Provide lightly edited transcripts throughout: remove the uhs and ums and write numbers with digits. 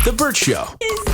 The Bert Show.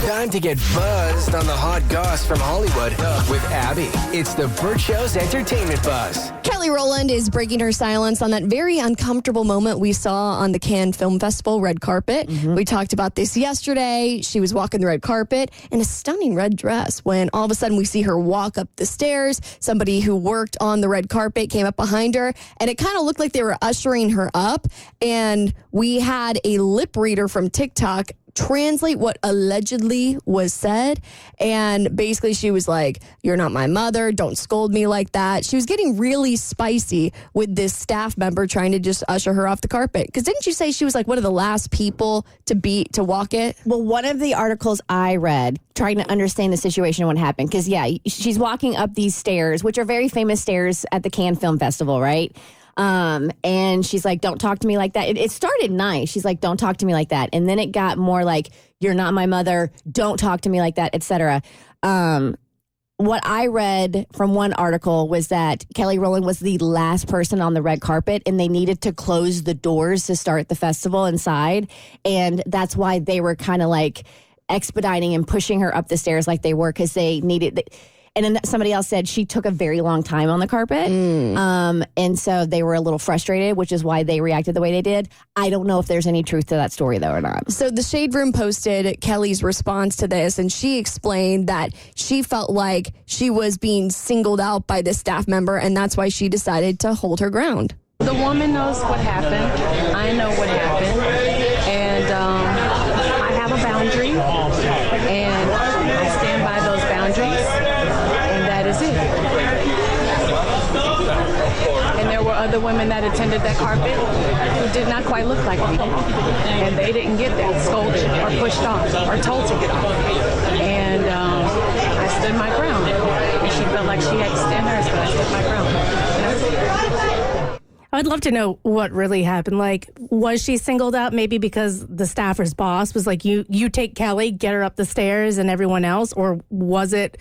Time to get buzzed on the hot goss from Hollywood with Abby. It's the Bert Show's entertainment buzz. Kelly Rowland is breaking her silence on that very uncomfortable moment we saw on the Cannes Film Festival red carpet. We talked about this yesterday. She was walking the red carpet in a stunning red dress when all of a sudden we see her walk up the stairs. Somebody who worked on the red carpet came up behind her, and it kind of looked like they were ushering her up. And we had a lip reader from TikTok translate what allegedly was said. And basically she was like, "You're not my mother. Don't scold me like that." She was getting really spicy with this staff member trying to just usher her off the carpet. Because didn't you say she was like one of the last people to walk it? Well, one of the articles I read trying to understand the situation and what happened. Because, yeah, she's walking up these stairs, which are very famous stairs at the Cannes Film Festival, right? And she's like, "Don't talk to me like that." It started nice. She's like, "Don't talk to me like that." And then it got more like, "You're not my mother. Don't talk to me like that," etc. What I read from one article was that Kelly Rowland was the last person on the red carpet, and they needed to close the doors to start the festival inside. And that's why they were kind of like expediting and pushing her up the stairs like they were, because they needed... And then somebody else said she took a very long time on the carpet. And so they were a little frustrated, which is why they reacted the way they did. I don't know if there's any truth to that story, though, or not. So the Shade Room posted Kelly's response to this, and she explained that she felt like she was being singled out by this staff member, and that's why she decided to hold her ground. The woman knows what happened. I know what happened. And I have a boundary, and I stand by those boundaries. Is it. And there were other women that attended that carpet who did not quite look like me. And they didn't get that scolded or pushed off or told to get off. And I stood my ground. And she felt like she had to stand hers, but I stood my ground. I'd love to know what really happened. Like, was she singled out maybe because the staffer's boss was like, you take Kelly, get her up the stairs and everyone else? Or was it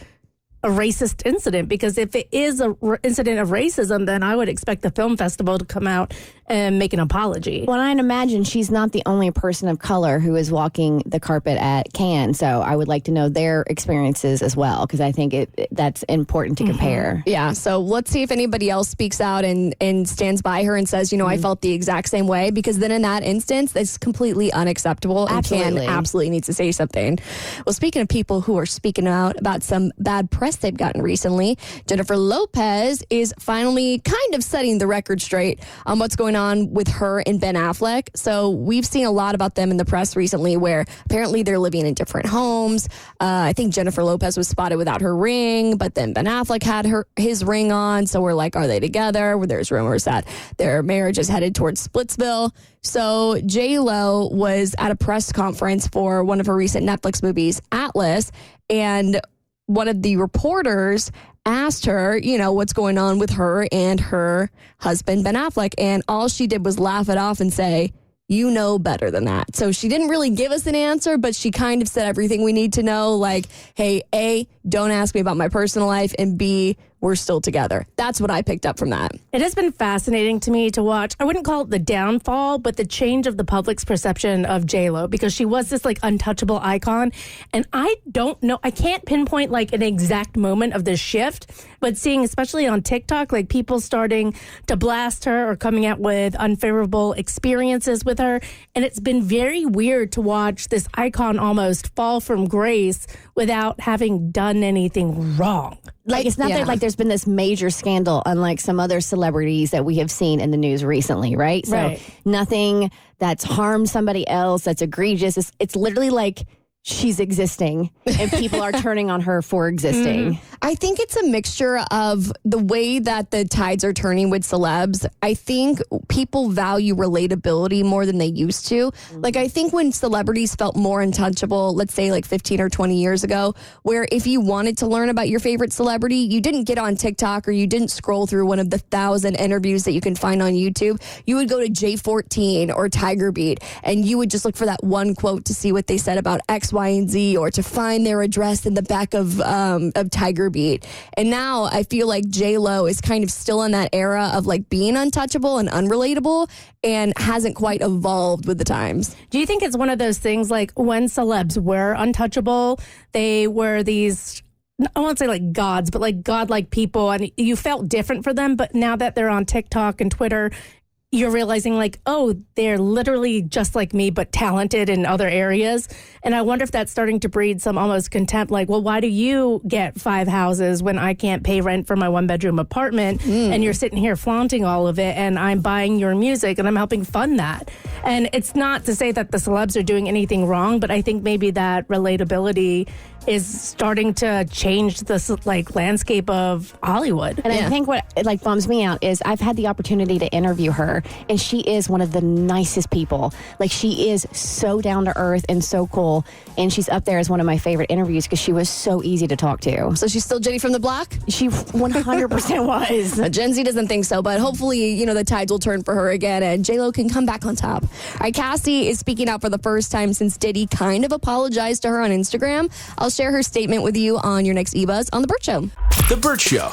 a racist incident? Because if it is an incident of racism, then I would expect the film festival to come out and make an apology. Well, I'd imagine she's not the only person of color who is walking the carpet at Cannes, so I would like to know their experiences as well, because I think that's important to compare. Yeah, so let's see if anybody else speaks out and stands by her and says, I felt the exact same way, because then in that instance, that's completely unacceptable. Absolutely. And Cannes absolutely needs to say something. Well, speaking of people who are speaking out about some bad press they've gotten recently, Jennifer Lopez is finally kind of setting the record straight on what's going on with her and Ben Affleck. So we've seen a lot about them in the press recently, where apparently they're living in different homes. I think Jennifer Lopez was spotted without her ring, but then Ben Affleck had his ring on. So we're like, are they together? Well, there's rumors that their marriage is headed towards Splitsville. So J-Lo was at a press conference for one of her recent Netflix movies, Atlas, and one of the reporters asked her, what's going on with her and her husband, Ben Affleck. And all she did was laugh it off and say, "You know better than that." So she didn't really give us an answer, but she kind of said everything we need to know. Like, hey, A, don't ask me about my personal life, and B, we're still together. That's what I picked up from that. It has been fascinating to me to watch. I wouldn't call it the downfall, but the change of the public's perception of J-Lo, because she was this like untouchable icon. And I don't know, I can't pinpoint like an exact moment of this shift, but seeing especially on TikTok, like people starting to blast her or coming out with unfavorable experiences with her. And it's been very weird to watch this icon almost fall from grace without having done anything wrong. Like, it's not that like there's been this major scandal, unlike some other celebrities that we have seen in the news recently, right? So nothing that's harmed somebody else, that's egregious. It's literally like she's existing and people are turning on her for existing. I think it's a mixture of the way that the tides are turning with celebs. I think people value relatability more than they used to. Like, I think when celebrities felt more untouchable, let's say like 15 or 20 years ago, where if you wanted to learn about your favorite celebrity, you didn't get on TikTok or you didn't scroll through one of the 1,000 interviews that you can find on YouTube. You would go to J14 or Tiger Beat and you would just look for that one quote to see what they said about X, Y, and Z, or to find their address in the back of Tiger Beat. And now I feel like J-Lo is kind of still in that era of like being untouchable and unrelatable and hasn't quite evolved with the times. Do you think it's one of those things like when celebs were untouchable, they were these, I won't say like gods, but like godlike people, and you felt different for them, but now that they're on TikTok and Twitter, you're realizing like, oh, they're literally just like me, but talented in other areas. And I wonder if that's starting to breed some almost contempt, like, well, why do you get 5 houses when I can't pay rent for my 1-bedroom apartment? And you're sitting here flaunting all of it, and I'm buying your music and I'm helping fund that. And it's not to say that the celebs are doing anything wrong, but I think maybe that relatability is starting to change this like landscape of Hollywood. And I think what like bums me out is I've had the opportunity to interview her, and she is one of the nicest people. Like, she is so down to earth and so cool, and she's up there as one of my favorite interviews because she was so easy to talk to. So she's still Jenny from the block? She 100% was. Gen Z doesn't think so, but hopefully, you know, the tides will turn for her again and J-Lo can come back on top. All right, Cassie is speaking out for the first time since Diddy kind of apologized to her on Instagram. I'll share her statement with you on your next eBuzz on The Bert Show. The Bert Show.